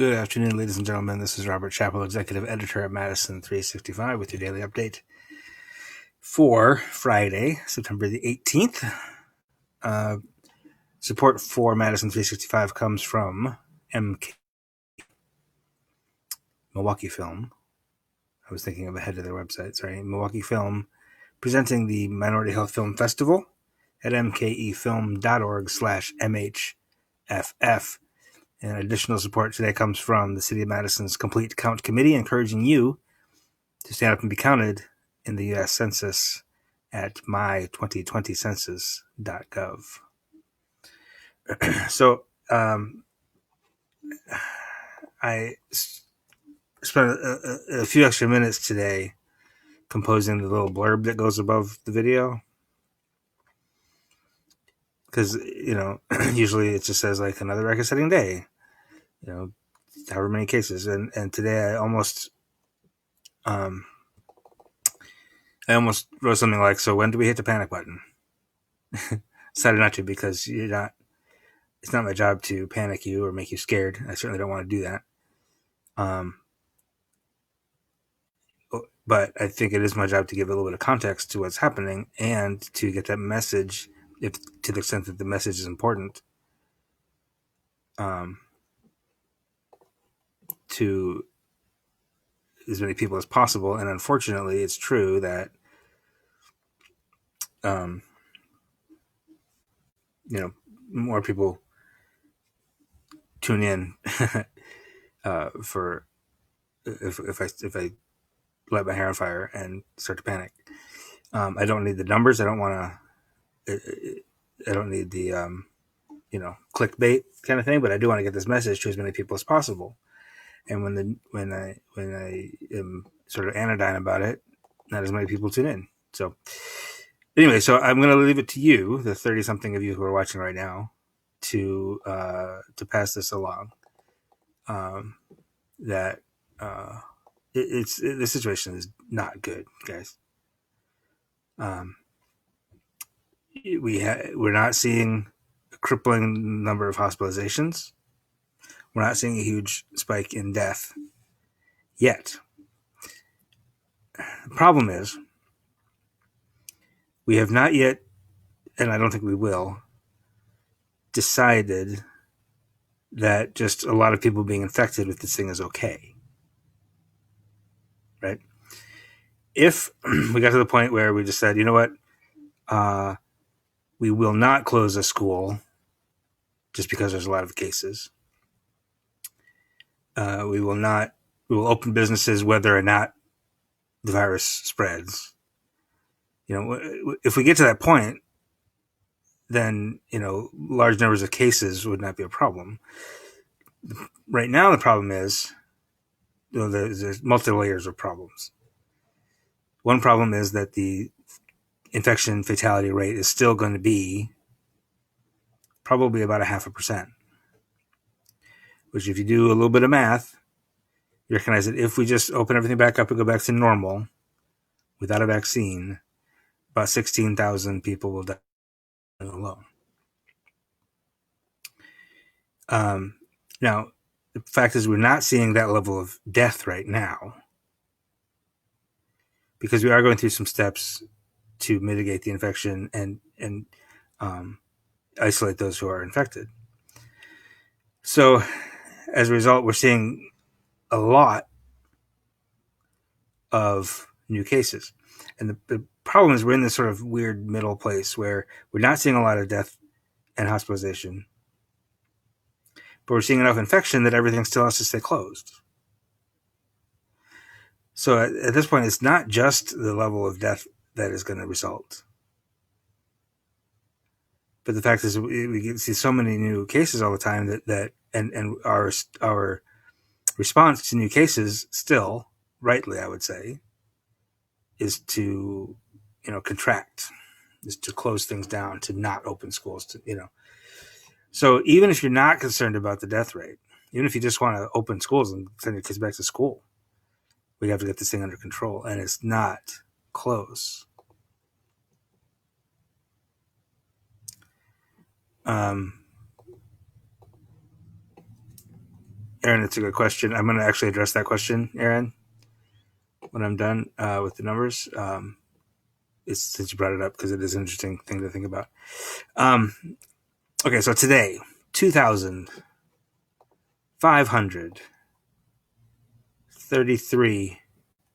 Good afternoon, ladies and gentlemen. This is Robert Chappell, Executive Editor at Madison365 with your daily update for Friday, September the 18th. Support for Madison365 comes from MK Milwaukee Film. I was thinking of ahead of their website, sorry. Milwaukee Film presenting the Minority Health Film Festival at mkefilm.org/MHFF. And additional support today comes from the City of Madison's Complete Count Committee, encouraging you to stand up and be counted in the U.S. Census at my2020census.gov. So I spent a few extra minutes today composing the little blurb that goes above the video. Because, usually it just says like another record-setting day, however many cases. And today I almost wrote something like, so when do we hit the panic button? Decided not to, because it's not my job to panic you or make you scared. I certainly don't want to do that. But I think it is my job to give a little bit of context to what's happening and to get that message, if to the extent that the message is important, to as many people as possible. And unfortunately, it's true that more people tune in for if I light my hair on fire and start to panic. I don't need the numbers. I don't want to. I don't need the clickbait kind of thing. But I do want to get this message to as many people as possible. And when I am sort of anodyne about it, not as many people tune in. So anyway, so I'm going to leave it to you, the 30-something of you who are watching right now, to pass this along. The situation is not good, guys. We're not seeing a crippling number of hospitalizations. We're not seeing a huge spike in death yet. The problem is we have not yet, and I don't think we will, decided that just a lot of people being infected with this thing is okay. Right? If we got to the point where we just said, you know what, we will not close a school just because there's a lot of cases. We will open businesses whether or not the virus spreads. If we get to that point, then, large numbers of cases would not be a problem. Right now, the problem is, there's multiple layers of problems. One problem is that the infection fatality rate is still going to be probably about 0.5%, which if you do a little bit of math, you recognize that if we just open everything back up and go back to normal without a vaccine, about 16,000 people will die alone. Now, the fact is we're not seeing that level of death right now because we are going through some steps to mitigate the infection and isolate those who are infected. So as a result, we're seeing a lot of new cases. And the problem is we're in this sort of weird middle place where we're not seeing a lot of death and hospitalization, but we're seeing enough infection that everything still has to stay closed. So at this point, it's not just the level of death that is going to result. But the fact is we see so many new cases all the time that our response to new cases still, rightly, I would say, is to, contract, is to close things down, to not open schools, So even if you're not concerned about the death rate, even if you just want to open schools and send your kids back to school, we have to get this thing under control, and it's not close. Aaron Aaron, it's a good question. I'm going to actually address that question, Aaron, when I'm done with the numbers. Since you brought it up, because it is an interesting thing to think about. Okay, so today, 2,533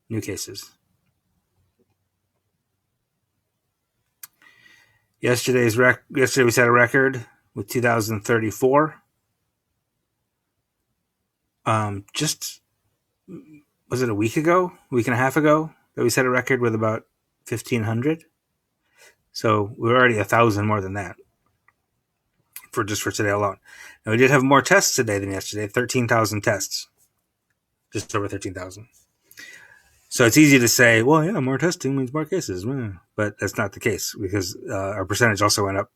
new cases. Yesterday we set a record with 2,034. Just was it a week and a half ago, that we set a record with about 1,500? So we're already 1,000 more than that for today alone. Now, we did have more tests today than yesterday, 13,000 tests, just over 13,000. So it's easy to say, well, yeah, more testing means more cases, but that's not the case, because our percentage also went up.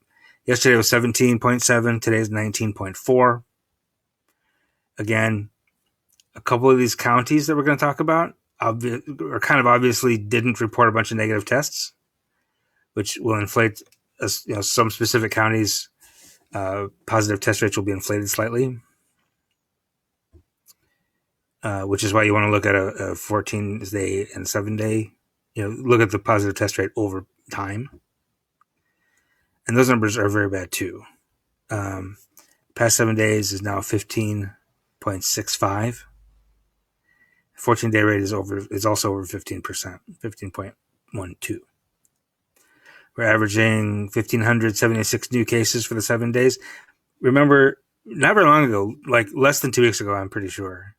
Yesterday was 17.7, today is 19.4. Again, a couple of these counties that we're going to talk about are kind of obviously didn't report a bunch of negative tests, which will inflate some specific counties' positive test rates will be inflated slightly, which is why you want to look at a 14-day and 7-day, look at the positive test rate over time. And those numbers are very bad too. Past 7 days is now 15.65. 14-day rate is also over 15%, 15.12. We're averaging 1,576 new cases for the 7 days. Remember, not very long ago, like less than 2 weeks ago, I'm pretty sure,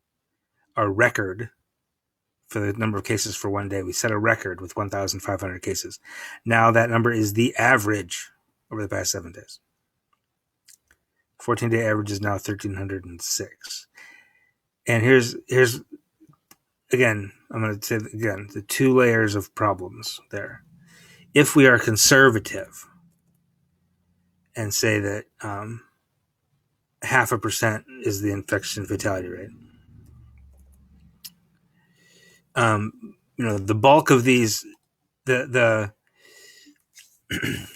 our record for the number of cases for 1 day, we set a record with 1,500 cases. Now that number is the average over the past 7 days. 14-day average is now 1,306. And here's again, I'm going to say again, the two layers of problems there. If we are conservative and say that 0.5% is the infection fatality rate, the bulk of these, the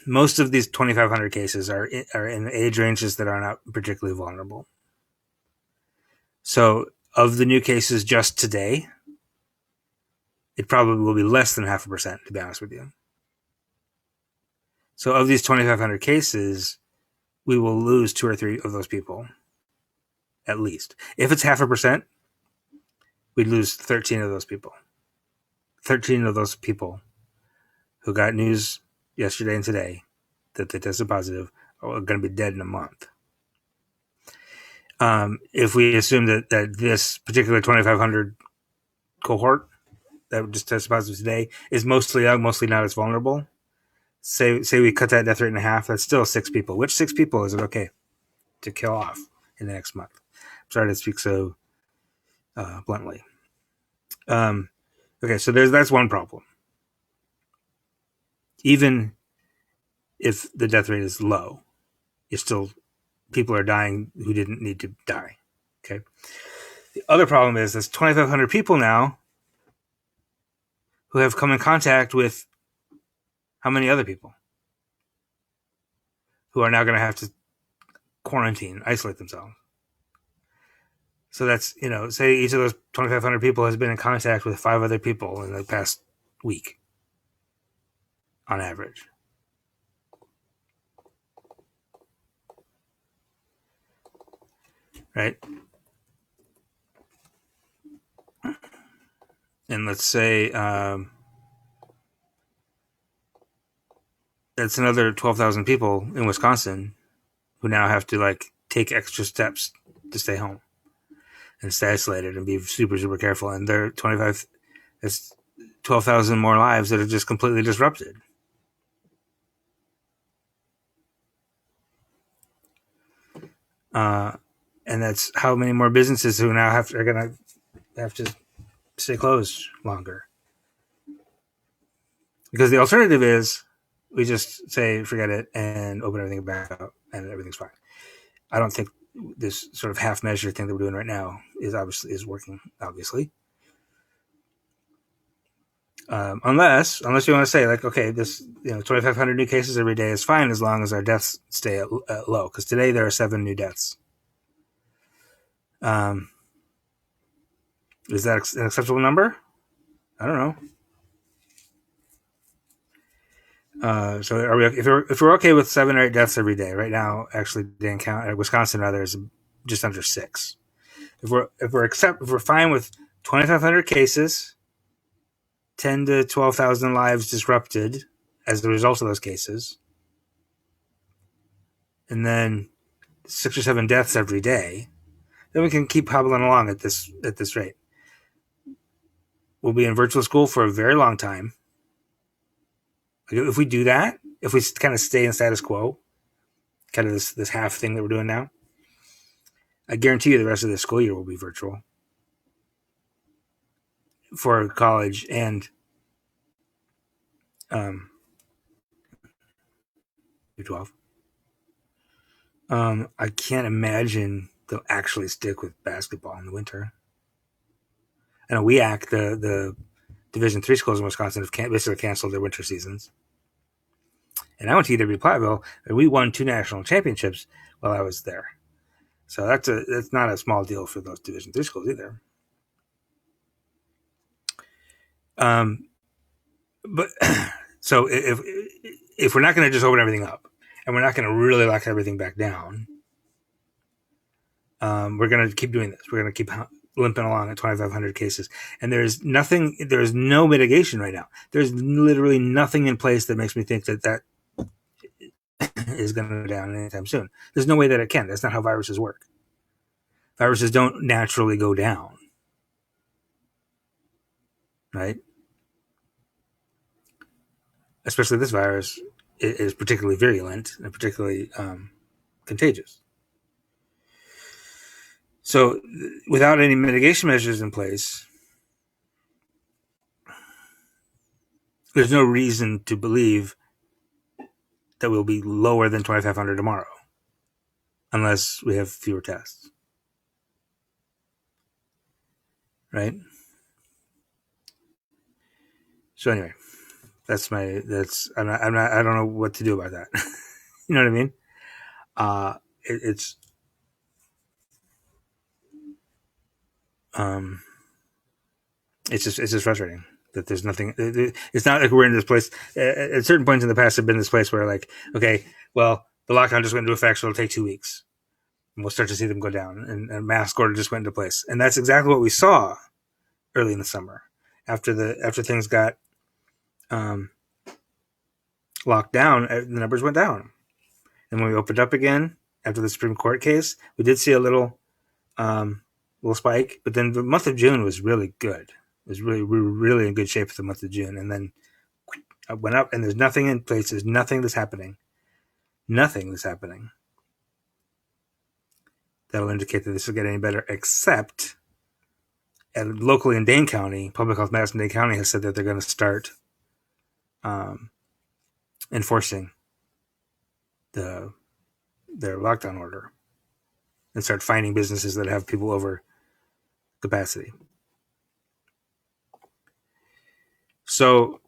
most of these 2,500 cases are in age ranges that are not particularly vulnerable. So of the new cases just today, it probably will be less than 0.5%, to be honest with you. So of these 2,500 cases, we will lose 2 or 3 of those people, at least. If it's 0.5%, we'd lose 13 of those people. 13 of those people who got news yesterday and today that they tested positive are going to be dead in a month. If we assume that this particular 2,500 cohort that just tested positive today is mostly young, mostly not as vulnerable, say we cut that death rate in half, that's still 6 people. Which 6 people is it okay to kill off in the next month? I'm sorry to speak so bluntly. Okay, so that's one problem. Even if the death rate is low, people are dying who didn't need to die. Okay. The other problem is there's 2,500 people now who have come in contact with how many other people who are now going to have to quarantine, isolate themselves. So that's, say each of those 2,500 people has been in contact with 5 other people in the past week, on average. Right? And let's say that's another 12,000 people in Wisconsin who now have to take extra steps to stay home and stay isolated and be super, super careful. And they're 12,000 more lives that are just completely disrupted. And that's how many more businesses who now are going to have to stay closed longer. Because the alternative is we just say, forget it, and open everything back up and everything's fine. I don't think this sort of half-measure thing that we're doing right now is working, obviously. Unless you want to say, okay, this 2,500 new cases every day is fine as long as our deaths stay at low. Because today there are 7 new deaths. Is that an acceptable number? I don't know. So are we? If we're okay with 7 or 8 deaths every day right now, actually, Wisconsin rather is just under 6. If we're fine with 2,500 cases, 10 to 12,000 lives disrupted as a result of those cases, and then 6 or 7 deaths every day, then we can keep hobbling along at this rate. We'll be in virtual school for a very long time. If we do that, if we kind of stay in status quo, kind of this half thing that we're doing now, I guarantee you the rest of the school year will be virtual for college and U12. I can't imagine they'll actually stick with basketball in the winter. I know WEAC, the Division III schools in Wisconsin, have basically canceled their winter seasons. And I went to UW Platteville, and we won 2 national championships while I was there. So that's not a small deal for those Division III schools either. But so if we're not going to just open everything up, and we're not going to really lock everything back down, we're going to keep doing this. We're going to keep limping along at 2,500 cases, and there's no mitigation right now. There's literally nothing in place that makes me think that is going to go down anytime soon. There's no way that it can. That's not how viruses work. Viruses don't naturally go down, right? Especially this virus is particularly virulent and particularly contagious. So without any mitigation measures in place, there's no reason to believe that we'll be lower than 2,500 tomorrow, unless we have fewer tests, right? So anyway, I don't know what to do about that. You know what I mean? It's just frustrating that there's nothing. It's not like we're in this place. At certain points in the past, have been this place where, like, okay, well, the lockdown just went into effect, so it'll take 2 weeks, and we'll start to see them go down, and mask order just went into place, and that's exactly what we saw early in the summer after things got locked down. The numbers went down, and when we opened up again after the Supreme Court case, we did see a little spike, but then the month of June was really good. We were really in good shape for the month of June, and then it went up, and there's nothing in place. There's nothing that's happening. Nothing that's happening that'll indicate that this will get any better, except locally in Dane County, Public Health Madison-Dane County has said that they're going to start enforcing their lockdown order and start finding businesses that have people over capacity. So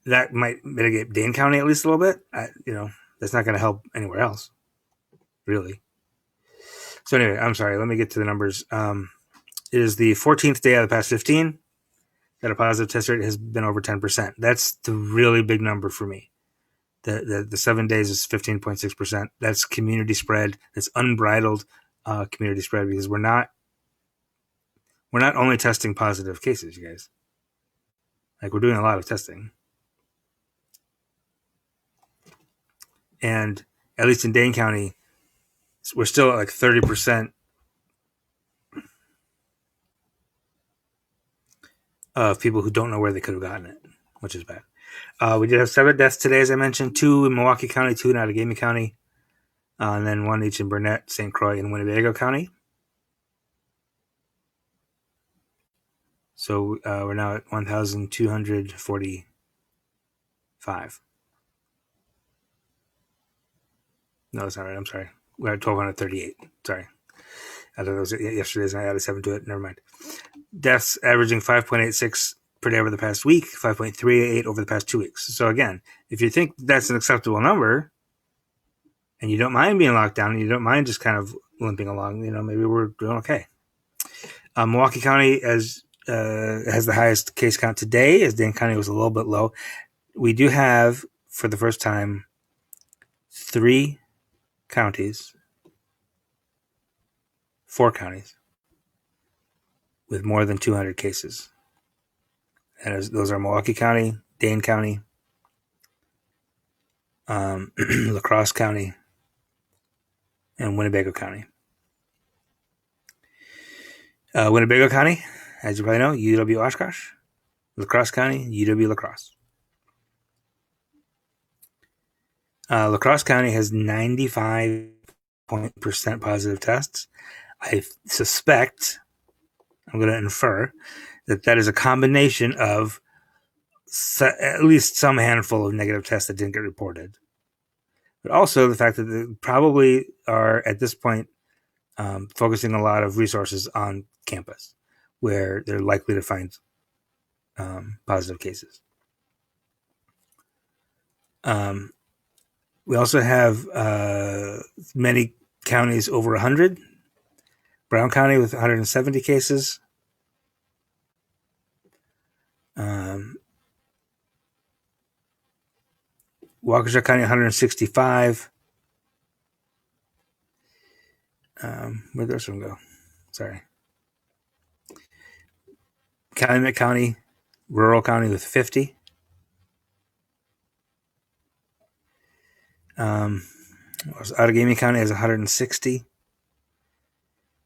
that might mitigate Dane County at least a little bit. That's not going to help anywhere else, really. So anyway, I'm sorry. Let me get to the numbers. It is the 14th day out of the past 15 that a positive test rate has been over 10%. That's the really big number for me. The 7 days is 15.6%. That's community spread. That's unbridled community spread, because we're not only testing positive cases, you guys. Like, we're doing a lot of testing. And at least in Dane County, we're still at like 30% of people who don't know where they could have gotten it, which is bad. We did have 7 deaths today, as I mentioned, 2 in Milwaukee County, 2 in Outagamie County, and then 1 each in Burnett, St. Croix, and Winnebago County. So we're now at 1,245. No, that's not right. I'm sorry. We're at 1,238. Sorry. I thought it was yesterday's, and I added 7 to it. Never mind. Deaths averaging 5.86 per day over the past week, 5.38 over the past 2 weeks. So again, if you think that's an acceptable number, and you don't mind being locked down, and you don't mind just kind of limping along, maybe we're doing okay. Milwaukee County has the highest case count today, as Dane County was a little bit low. We do have, for the first time, 4 counties with more than 200 cases. And those are Milwaukee County, Dane County, La Crosse County, and Winnebago County. Winnebago County, as you probably know, UW Oshkosh. La Crosse County, UW La Crosse. La Crosse County has 95% positive tests. I suspect, I'm going to infer, that is a combination of at least some handful of negative tests that didn't get reported. But also the fact that they probably are, at this point, focusing a lot of resources on campus, where they're likely to find positive cases. We also have many counties over 100. Brown County with 170 cases. Waukesha County 165. Where'd the rest of them go? Sorry. Calumet County, rural county with 50. Outagamie County has 160.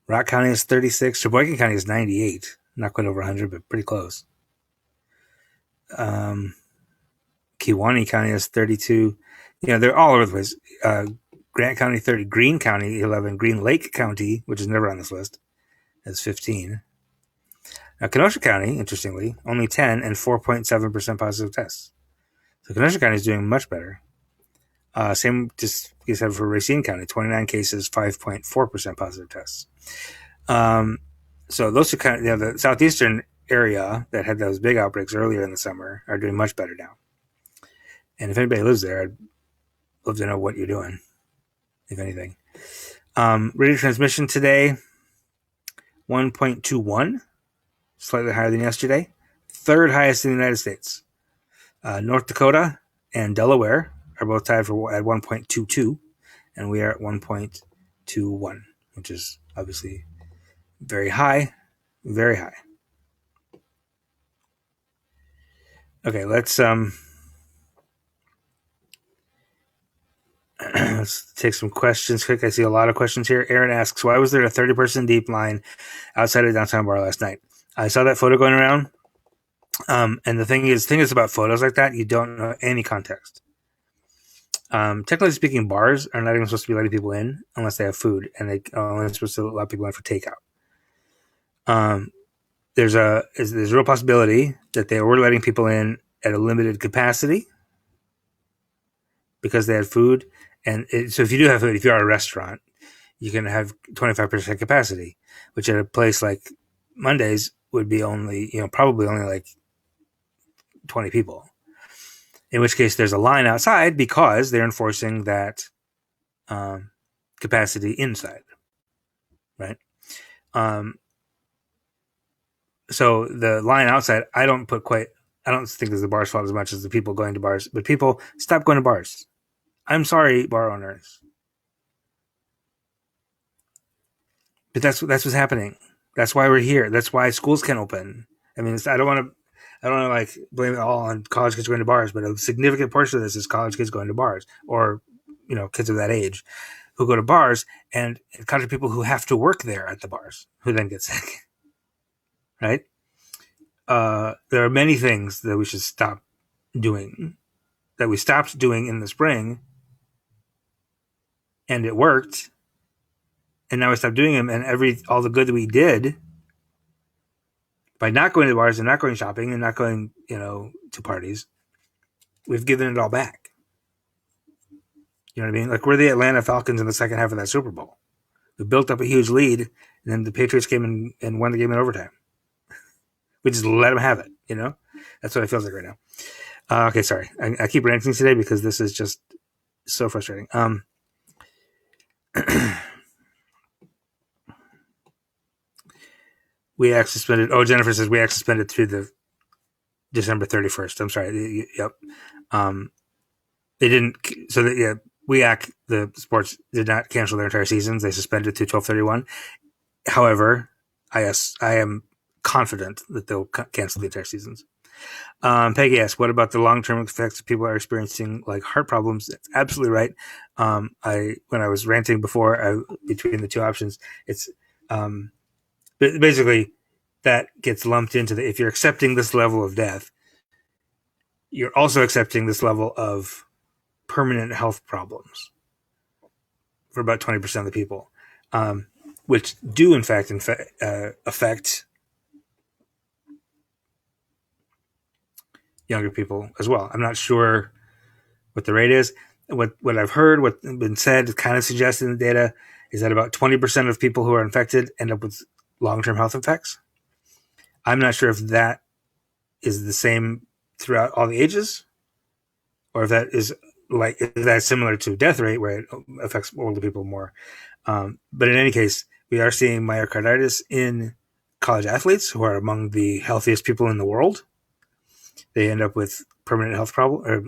Rock County is 36. Sheboygan County is 98. Not quite over 100, but pretty close. Kewaunee County has 32. They're all over the place. Grant County 30. Greene County 11. Green Lake County, which is never on this list, has 15. Now, Kenosha County, interestingly, only 10 and 4.7% positive tests. So Kenosha County is doing much better. Same just you said for Racine County, 29 cases, 5.4% positive tests. So those are kind of, the southeastern area that had those big outbreaks earlier in the summer are doing much better now. And if anybody lives there, I'd love to know what you're doing, if anything. Radio transmission today, 1.21, slightly higher than yesterday. Third highest in the United States. North Dakota and Delaware are both tied at 1.22, and we are at 1.21, which is obviously very high, very high. Okay, let's take some questions quick. I see a lot of questions here. Aaron asks, why was there a 30-person deep line outside of downtown bar last night? I saw that photo going around. And the thing is about photos like that, you don't know any context. Technically speaking, bars are not even supposed to be letting people in unless they have food, and they only supposed to allow people in for takeout. There's a real possibility that they were letting people in at a limited capacity because they had food. And so if you do have food, if you're at a restaurant, you can have 25% capacity, which at a place like Mondays would be only, probably only like 20 people. In which case there's a line outside because they're enforcing that capacity inside, right? So the line outside, I don't think it's the bar's fault as much as the people going to bars, but people stop going to bars. I'm sorry, bar owners, but that's what's happening. That's why we're here. That's why schools can't open. I mean, I don't want to like blame it all on college kids going to bars, but a significant portion of this is college kids going to bars, or kids of that age who go to bars and encounter people who have to work there at the bars who then get sick. Right? There are many things that we should stop doing, that we stopped doing in the spring, and it worked, and now we stopped doing them, and all the good that we did by not going to bars and not going shopping and not going, to parties, we've given it all back. You know what I mean? Like, we're the Atlanta Falcons in the second half of that Super Bowl. We built up a huge lead, and then the Patriots came in and won the game in overtime. We just let them have it, That's what it feels like right now. Okay, sorry. I keep ranting today because this is just so frustrating. WEAC suspended. Oh, Jennifer says WEAC suspended through the December 31st. I'm sorry. Yep. They didn't. So that yeah, WEAC, the sports, did not cancel their entire seasons. They suspended to 12/31. However, I am confident that they'll cancel the entire seasons. Peggy asks, what about the long-term effects people are experiencing, like heart problems? That's absolutely right. When I was ranting before between the two options, it's basically that gets lumped into the, if you're accepting this level of death, you're also accepting this level of permanent health problems for about 20% of the people, which do in fact affect younger people as well. I'm not sure what the rate is. What I've heard, what's been said, kind of suggested in the data, is that about 20% of people who are infected end up with long-term health effects. I'm not sure if that is the same throughout all the ages, or if that is similar to death rate where it affects older people more. But in any case, we are seeing myocarditis in college athletes who are among the healthiest people in the world. They end up with permanent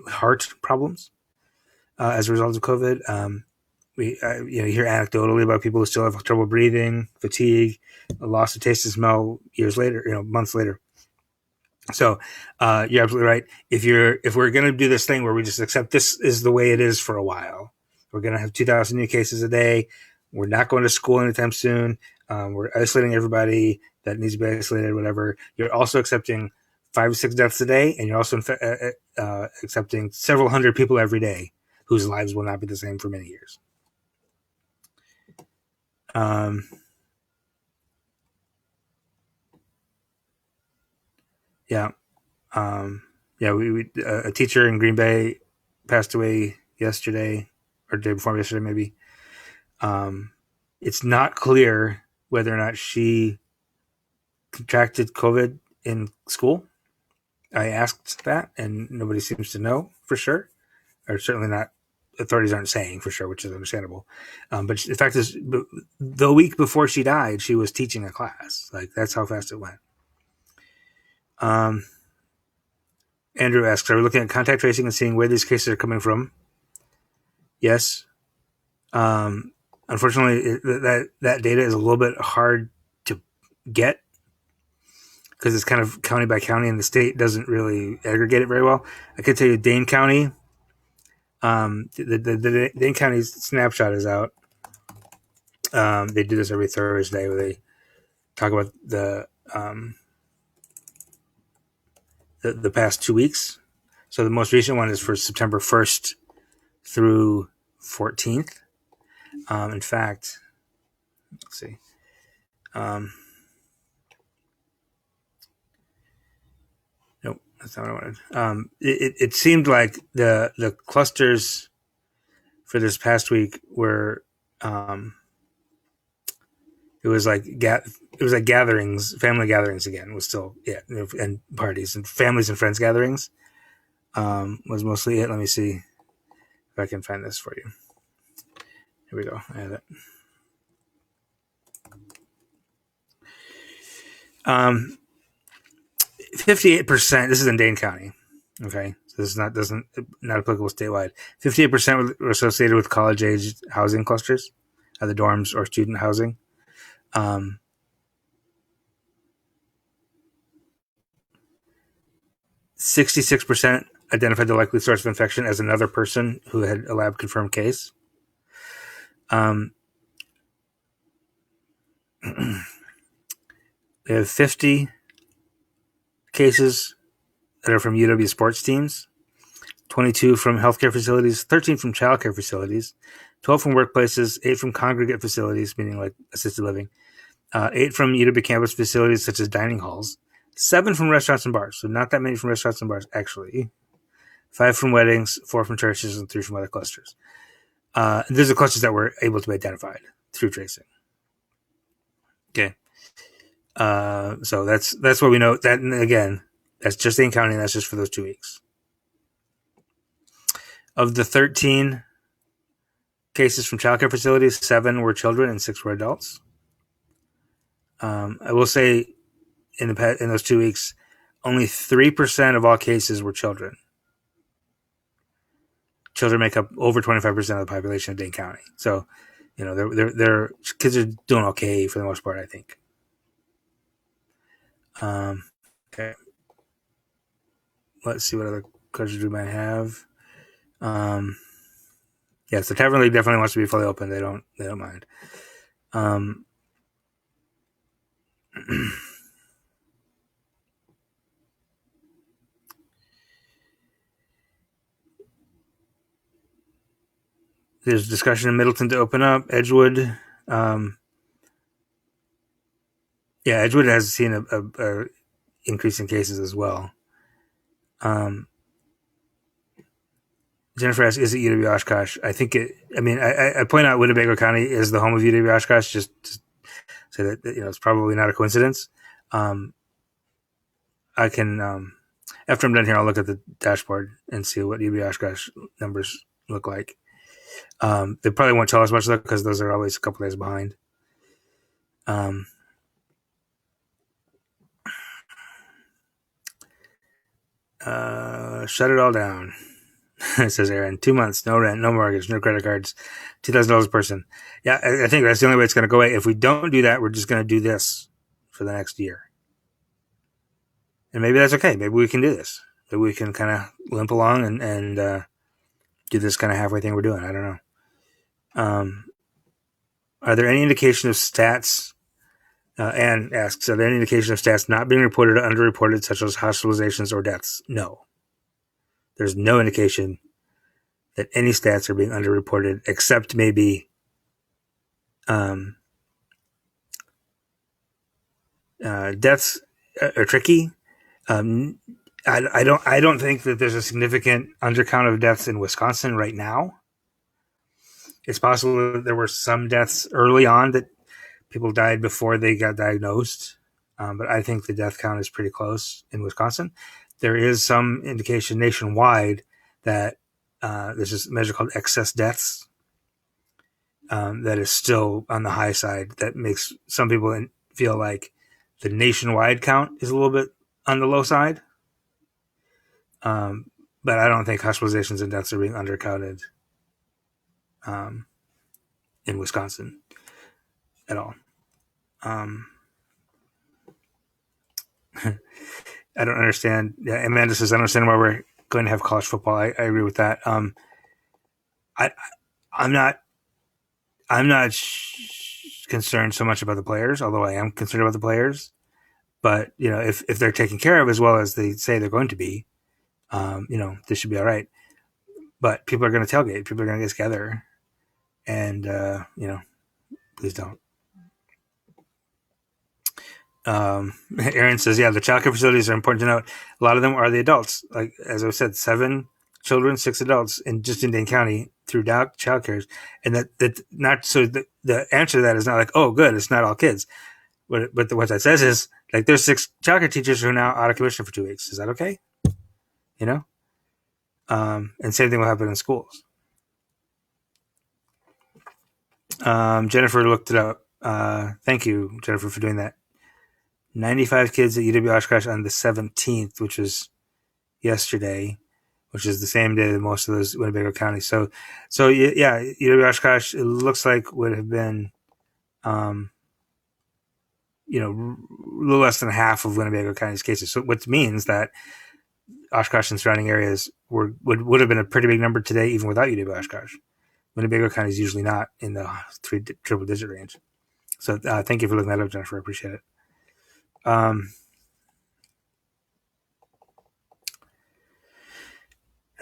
heart problems as a result of COVID. You hear anecdotally about people who still have trouble breathing, fatigue, a loss of taste and smell years later, months later. So you're absolutely right. If we're going to do this thing where we just accept this is the way it is for a while, we're going to have 2,000 new cases a day. We're not going to school anytime soon. We're isolating everybody that needs to be isolated, whatever. You're also accepting 5 or 6 deaths a day, and you're also accepting several hundred people every day whose lives will not be the same for many years. Yeah. A teacher in Green Bay passed away yesterday, or the day before yesterday, maybe. It's not clear whether or not she contracted COVID in school. I asked that, and nobody seems to know for sure, or certainly not. Authorities aren't saying for sure, which is understandable. But the fact is, the week before she died, she was teaching a class. Like, that's how fast it went. Andrew asks, are we looking at contact tracing and seeing where these cases are coming from? Yes. Unfortunately, that data is a little bit hard to get because it's kind of county by county, and the state doesn't really aggregate it very well. I can tell you Dane County, the Dane County snapshot is out. They do this every Thursday where they talk about the past 2 weeks. So the most recent one is for September 1st through 14th. In fact, let's see. Nope, that's not what I wanted. It seemed like the clusters for this past week were it was like gatherings, family gatherings again. Was still and parties and families and friends gatherings was mostly it. Let me see if I can find this for you. Here we go. I have it. 58%. This is in Dane County. Okay, so this is not applicable statewide. 58% were associated with college-age housing clusters, either dorms or student housing. 66% identified the likely source of infection as another person who had a lab confirmed case. They have 50 cases that are from UW sports teams, 22 from healthcare facilities, 13 from childcare facilities, 12 from workplaces, 8 from congregate facilities, meaning like assisted living, 8 from UW campus facilities such as dining halls, 7 from restaurants and bars, so not that many from restaurants and bars actually, 5 from weddings, 4 from churches, and 3 from other clusters. These are clusters that were able to be identified through tracing. Okay. So that's what we know. That, again, that's just Dane County, and that's just for those 2 weeks. Of the 13 cases from childcare facilities, 7 were children and 6 were adults. I will say in those 2 weeks, only 3% of all cases were children. Children make up over 25% of the population of Dane County. So, their kids are doing okay for the most part, I think. Okay. Let's see what other questions we might have. Yes, the Tavern League definitely wants to be fully open. They don't mind. There's discussion in Middleton to open up. Edgewood, Edgewood has seen a increase in cases as well. Jennifer asks, is it UW Oshkosh? I think I point out Winnebago County is the home of UW Oshkosh, just to say that it's probably not a coincidence. I can, after I'm done here, I'll look at the dashboard and see what UW Oshkosh numbers look like. They probably won't tell us much though, because those are always a couple days behind. Shut it all down. Says Aaron. 2 months, no rent, no mortgage, no credit cards, $2,000 a person. Yeah, I think that's the only way it's going to go away. If we don't do that, we're just going to do this for the next year. And maybe that's okay. Maybe we can do this. Maybe we can kind of limp along and do this kind of halfway thing we're doing. I don't know. Are there any indication of stats? Anne asks, are there any indication of stats not being reported or underreported, such as hospitalizations or deaths? No. There's no indication that any stats are being underreported, except maybe deaths are tricky. I don't think that there's a significant undercount of deaths in Wisconsin right now. It's possible that there were some deaths early on that people died before they got diagnosed, but I think the death count is pretty close in Wisconsin. There is some indication nationwide that there's this measure called excess deaths that is still on the high side. That makes some people feel like the nationwide count is a little bit on the low side. But I don't think hospitalizations and deaths are being undercounted in Wisconsin at all. I don't understand. Yeah, Amanda says, I don't understand why we're going to have college football. I agree with that. I'm not concerned so much about the players, although I am concerned about the players. But if they're taken care of as well as they say they're going to be, this should be all right. But people are going to tailgate. People are going to get together, and please don't. Aaron says, yeah, the childcare facilities are important to note. A lot of them are the adults. Like, as I said, 7 children, 6 adults just in Dane County through childcare. And that not so the answer to that is not like, oh, good, it's not all kids. But what that says is, like, there's 6 childcare teachers who are now out of commission for 2 weeks. Is that okay? And same thing will happen in schools. Jennifer looked it up. Thank you, Jennifer, for doing that. 95 kids at UW Oshkosh on the 17th, which was yesterday, which is the same day that most of those Winnebago County. So yeah, UW Oshkosh, it looks like would have been, a little less than half of Winnebago County's cases. So which means that Oshkosh and surrounding areas would have been a pretty big number today, even without UW Oshkosh. Winnebago County is usually not in the triple digit range. So thank you for looking that up, Jennifer. I appreciate it.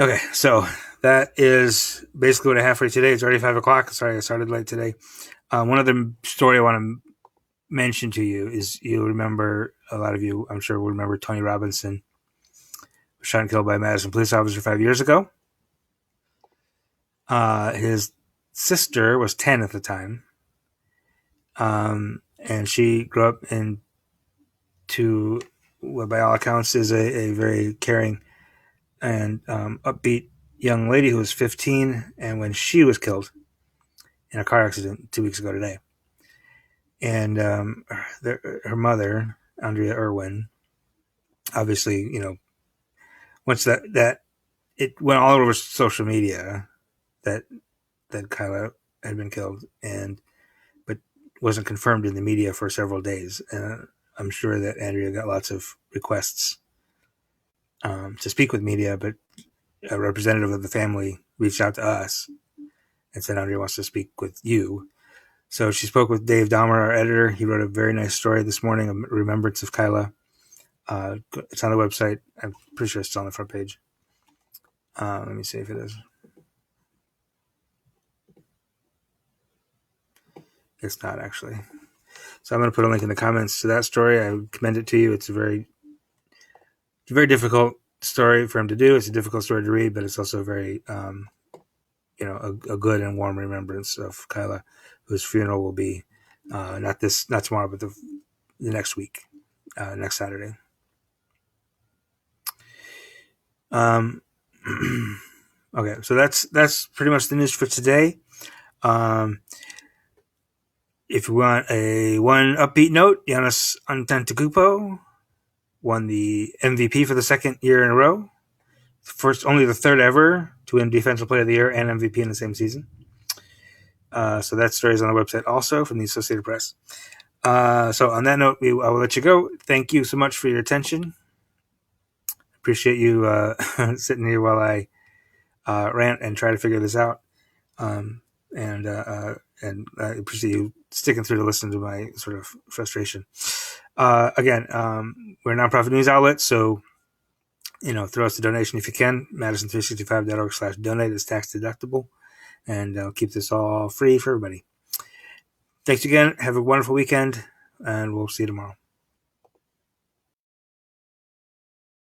Okay, so that is basically what I have for you today. It's already 5:00. Sorry, I started late today. One other story I want to mention to you is, you'll remember, a lot of you, I'm sure, will remember Tony Robinson was shot and killed by a Madison police officer 5 years ago. His sister was 10 at the time, and she grew up into what, by all accounts, is a very caring and upbeat young lady who was 15, and when she was killed in a car accident 2 weeks ago today. And her mother, Andrea Irwin. Obviously, once that it went all over social media that Kyla had been killed, but wasn't confirmed in the media for several days. And I'm sure that Andrea got lots of requests to speak with media, but a representative of the family reached out to us and said Andrea wants to speak with you. So she spoke with Dave Dahmer, our editor. He wrote a very nice story this morning, a remembrance of Kyla. It's on the website. I'm pretty sure it's on the front page. Let me see if it is. It's not, actually. So I'm going to put a link in the comments to that story. I commend it to you. It's a very difficult story for him to do. It's a difficult story to read, but it's also very, a good and warm remembrance of Kyla, whose funeral will be not tomorrow, but the next week, next Saturday. Okay, so that's pretty much the news for today. If you want one upbeat note, Giannis Antetokounmpo won the MVP for the second year in a row. Only the third ever to win Defensive Player of the Year and MVP in the same season. So that story is on the website also from the Associated Press. So on that note, I will let you go. Thank you so much for your attention. Appreciate you sitting here while I rant and try to figure this out. And I appreciate you sticking through to listen to my sort of frustration. Again, we're a nonprofit news outlet, so throw us a donation if you can. Madison365.org/donate is tax deductible, and I'll keep this all free for everybody. Thanks again. Have a wonderful weekend, and we'll see you tomorrow.